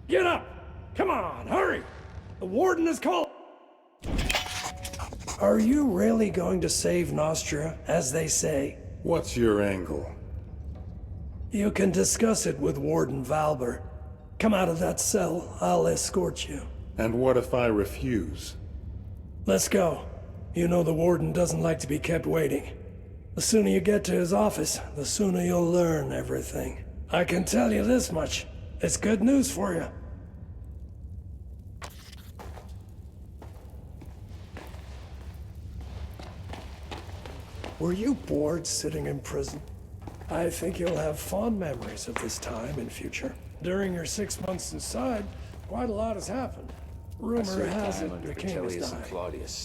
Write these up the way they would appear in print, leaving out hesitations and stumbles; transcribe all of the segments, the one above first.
Get up! Come on, hurry! The warden is called. Are you really going to save Nostria, as they say? What's your angle? You can discuss it with Warden Valber. Come out of that cell, I'll escort you. And what if I refuse? Let's go. You know the Warden doesn't like to be kept waiting. The sooner you get to his office, the sooner you'll learn everything. I can tell you this much. It's good news for you. Were you bored sitting in prison? I think you'll have fond memories of this time in future. During your 6 months inside, quite a lot has happened. Rumor has it the king is dying,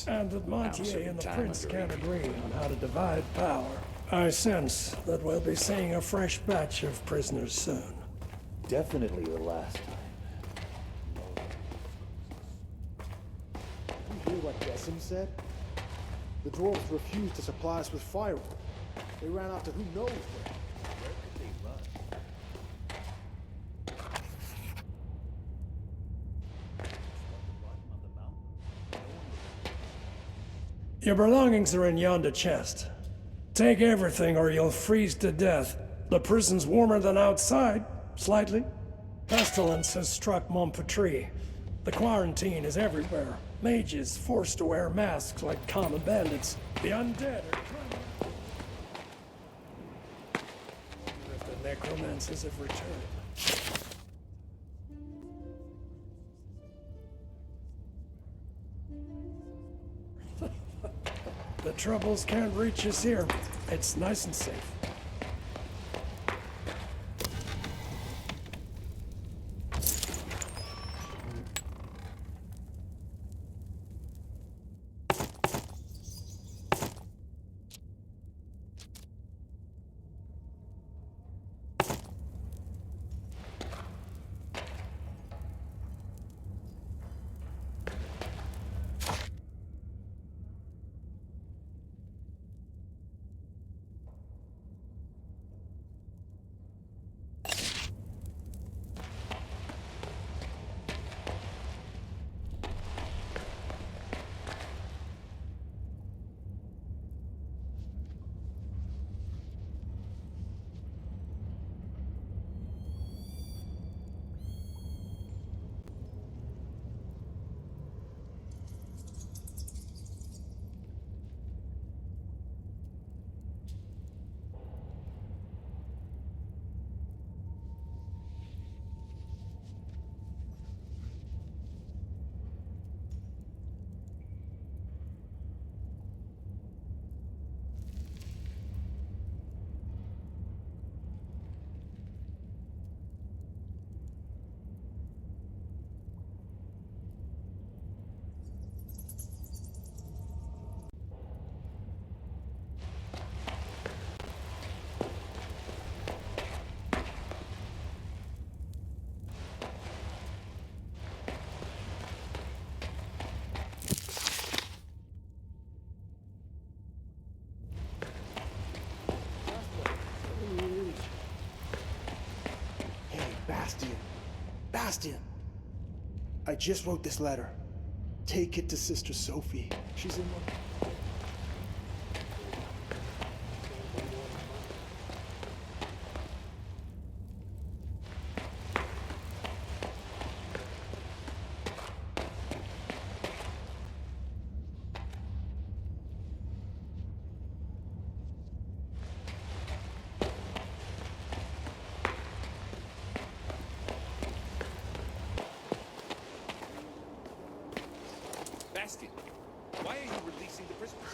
and that Montier and the prince can't agree on how to divide power. I sense that we'll be seeing a fresh batch of prisoners soon. Definitely the last time. You hear what Decim said? The dwarves refused to supply us with firewood. They ran out to who knows where. Where could they run? Your belongings are in yonder chest. Take everything or you'll freeze to death. The prison's warmer than outside, slightly. Pestilence has struck Montpetrie. The quarantine is everywhere. Mages forced to wear masks like common bandits. The undead are trying. If the necromancers have returned. The troubles can't reach us here. It's nice and safe. Bastian! I just wrote this letter. Take it to Sister Sophie. She's in one. Bastian, why are you releasing the prisoners?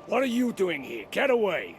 What are you doing here? Get away!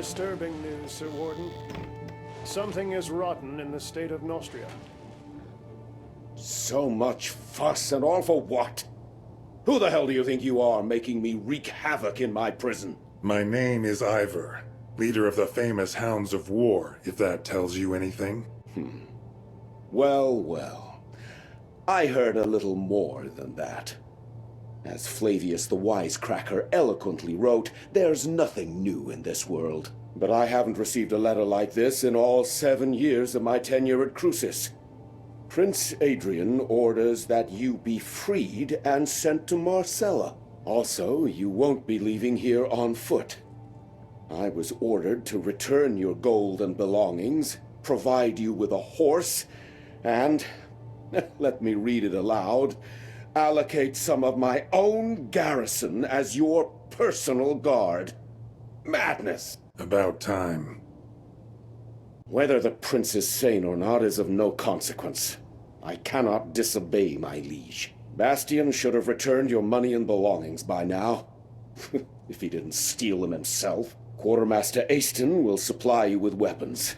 disturbing news, Sir Warden. Something is rotten in the state of Nostria. So much fuss and all for what? Who the hell do you think you are, making me wreak havoc in my prison? My name is Ivor, leader of the famous Hounds of War, if that tells you anything. Well, well. I heard a little more than that. As Flavius the Wisecracker eloquently wrote, there's nothing new in this world. But I haven't received a letter like this in all 7 years of my tenure at Crucis. Prince Adrian orders that you be freed and sent to Marcella. Also, you won't be leaving here on foot. I was ordered to return your gold and belongings, provide you with a horse, and, let me read it aloud, allocate some of my own garrison as your personal guard. Madness! About time. Whether the prince is sane or not is of no consequence. I cannot disobey my liege. Bastian should have returned your money and belongings by now. If he didn't steal them himself. Quartermaster Aston will supply you with weapons.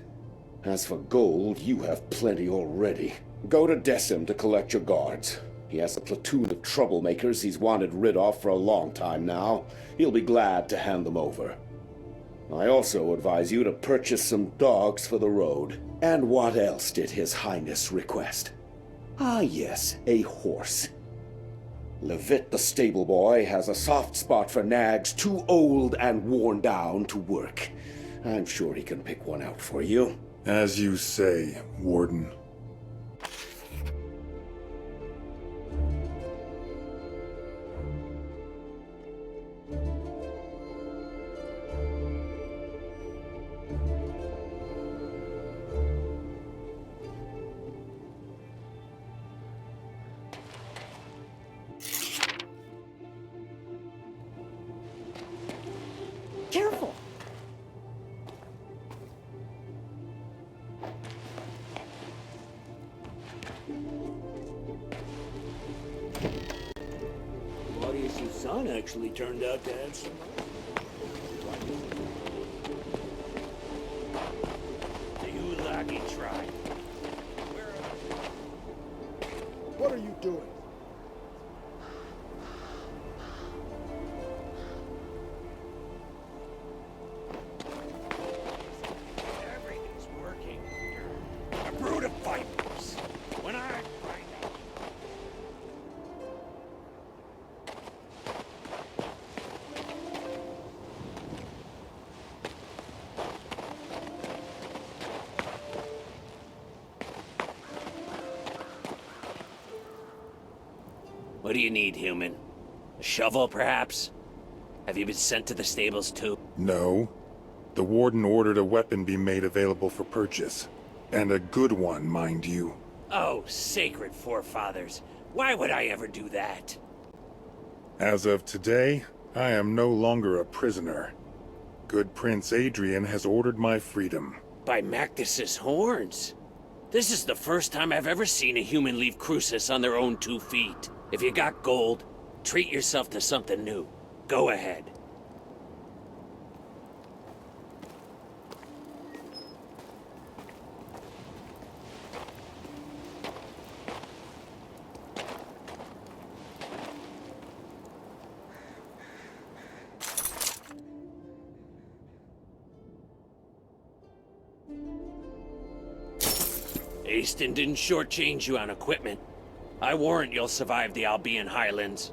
As for gold, you have plenty already. Go to Decim to collect your guards. He has a platoon of troublemakers he's wanted rid of for a long time now. He'll be glad to hand them over. I also advise you to purchase some dogs for the road. And what else did His Highness request? Ah yes, a horse. Levitt the stable boy has a soft spot for nags too old and worn down to work. I'm sure he can pick one out for you. As you say, Warden. Careful! Claudius' son actually turned out to have some. You lucky try. What are you doing? Everything's working. You're a brood of vipers. When I find out. What do you need, human? A shovel, perhaps? Have you been sent to the stables, too? No. The Warden ordered a weapon be made available for purchase. And a good one, mind you. Oh, sacred forefathers. Why would I ever do that? As of today, I am no longer a prisoner. Good Prince Adrian has ordered my freedom. By Mactus's horns. This is the first time I've ever seen a human leave Crucis on their own 2 feet. If you got gold, treat yourself to something new. Go ahead. Aston didn't shortchange you on equipment. I warrant you'll survive the Albion Highlands.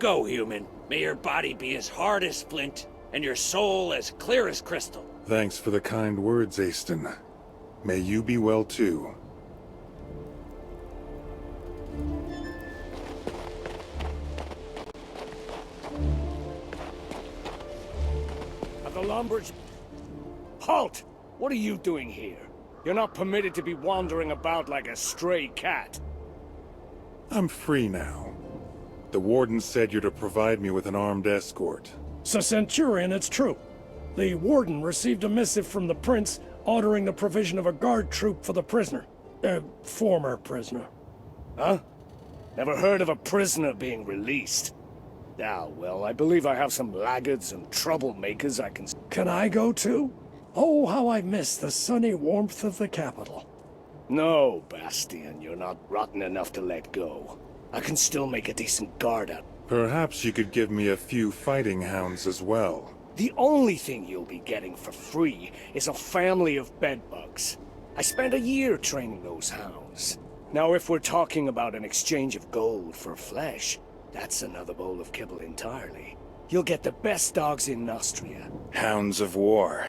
Go, human. May your body be as hard as flint, and your soul as clear as crystal. Thanks for the kind words, Aston. May you be well too. At the lumber's... Halt! What are you doing here? You're not permitted to be wandering about like a stray cat. I'm free now. The Warden said you're to provide me with an armed escort. So, Centurion, it's true. The Warden received a missive from the Prince ordering the provision of a guard troop for the prisoner. Former prisoner. Huh? Never heard of a prisoner being released. Ah, well, I believe I have some laggards and troublemakers I can... Can I go too? Oh, how I miss the sunny warmth of the capital. No, Bastian, you're not rotten enough to let go. I can still make a decent guard out. Perhaps you could give me a few fighting hounds as well. The only thing you'll be getting for free is a family of bedbugs. I spent a year training those hounds. Now, if we're talking about an exchange of gold for flesh, that's another bowl of kibble entirely. You'll get the best dogs in Nostria. Hounds of War.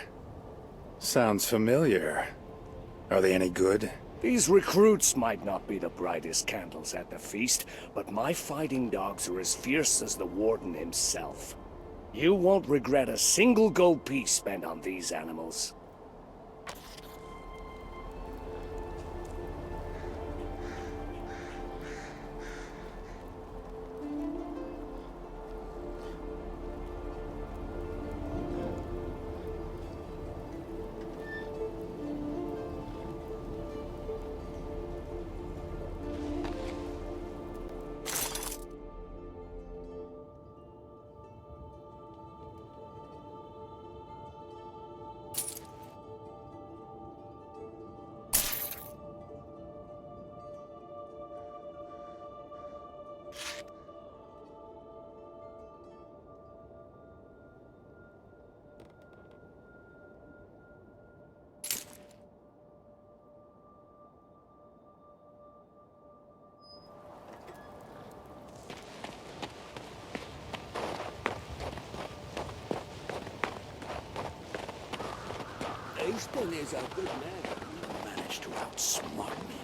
Sounds familiar. Are they any good? These recruits might not be the brightest candles at the feast, but my fighting dogs are as fierce as the warden himself. You won't regret a single gold piece spent on these animals. Easton is a good man. You managed to outsmart me.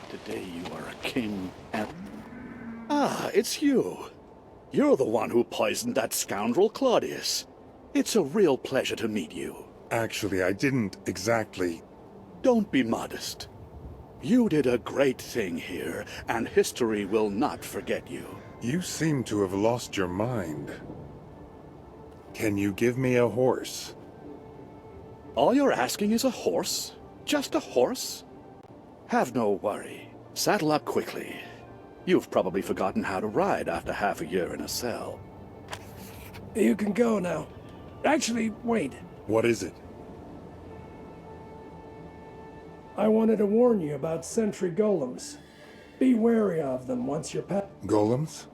Today you are a king and... Ah, it's you. You're the one who poisoned that scoundrel Claudius. It's a real pleasure to meet you. Actually, I didn't exactly. Don't be modest. You did a great thing here, and history will not forget you. You seem to have lost your mind. Can you give me a horse? All you're asking is a horse? Just a horse? Have no worry. Saddle up quickly. You've probably forgotten how to ride after half a year in a cell. You can go now. Actually, wait. What is it? I wanted to warn you about sentry golems. Be wary of them once you're past. Golems?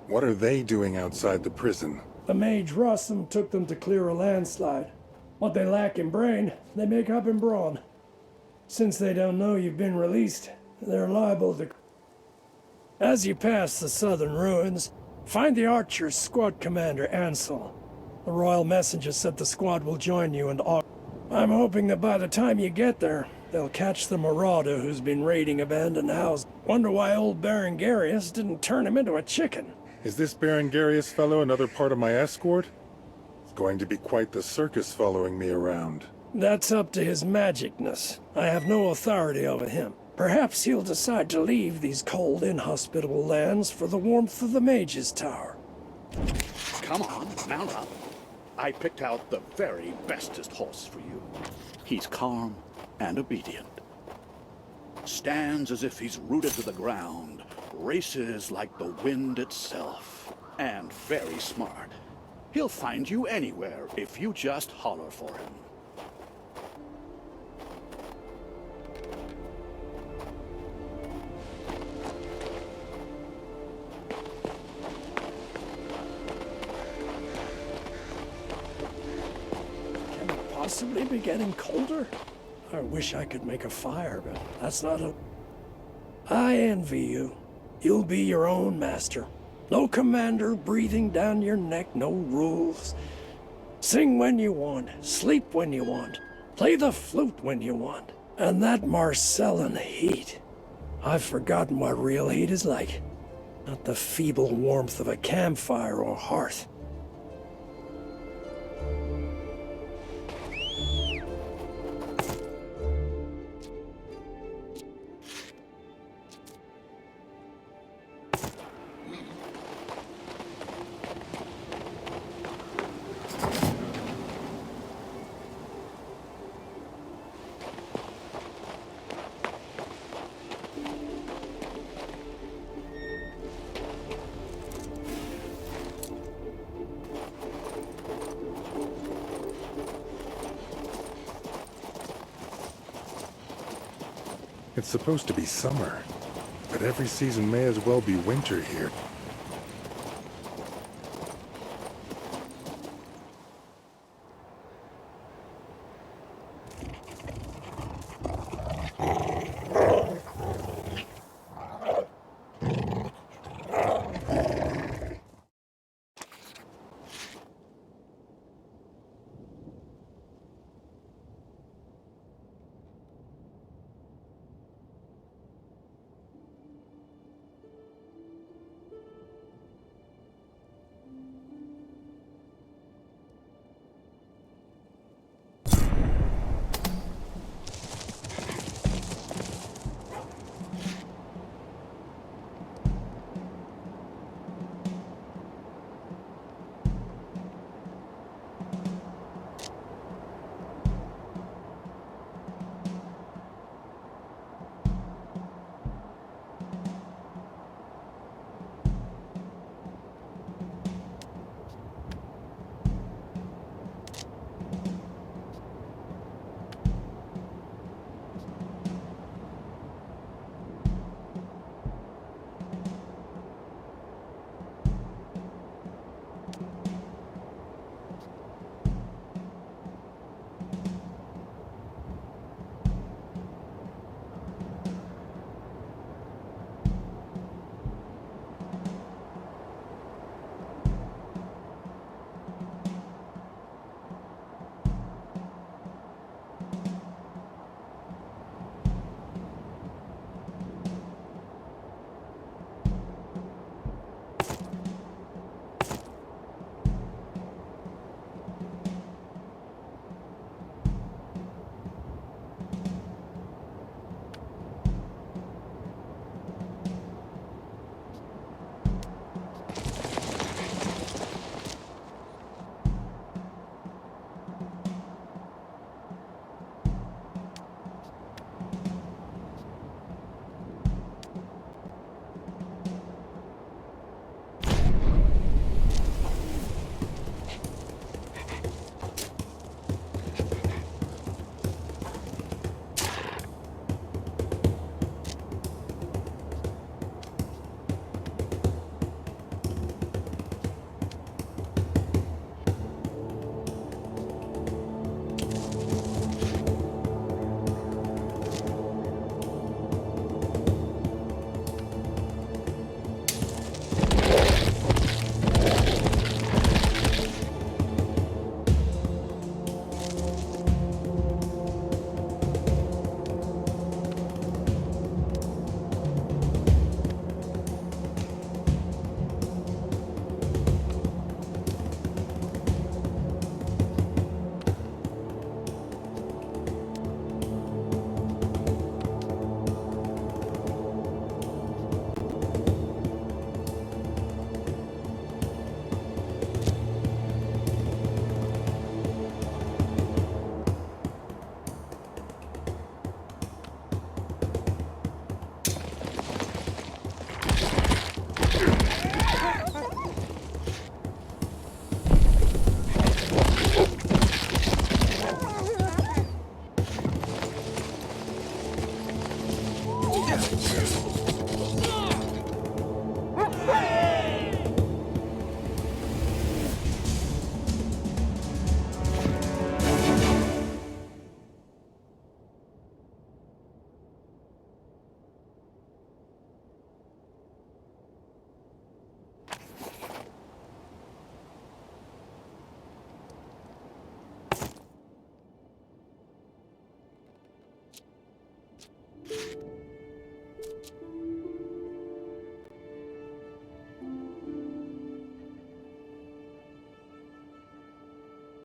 What are they doing outside the prison? The mage Rossum took them to clear a landslide. What they lack in brain, they make up in brawn. Since they don't know you've been released, they're liable to... As you pass the southern ruins, find the Archer's squad commander, Ansel. The royal messenger said the squad will join you and... I'm hoping that by the time you get there, they'll catch the marauder who's been raiding abandoned houses. Wonder why old Berengarius didn't turn him into a chicken. Is this Berengarius fellow another part of my escort? It's going to be quite the circus following me around. That's up to his magicness. I have no authority over him. Perhaps he'll decide to leave these cold, inhospitable lands for the warmth of the Mage's Tower. Come on, mount up. I picked out the very bestest horse for you. He's calm and obedient. Stands as if he's rooted to the ground. Races like the wind itself. And very smart. He'll find you anywhere if you just holler for him. Possibly be getting colder? I wish I could make a fire, but that's not a... I envy you. You'll be your own master. No commander breathing down your neck, no rules. Sing when you want, sleep when you want, play the flute when you want. And that Marcellan heat. I've forgotten what real heat is like. Not the feeble warmth of a campfire or hearth. It's supposed to be summer, but every season may as well be winter here.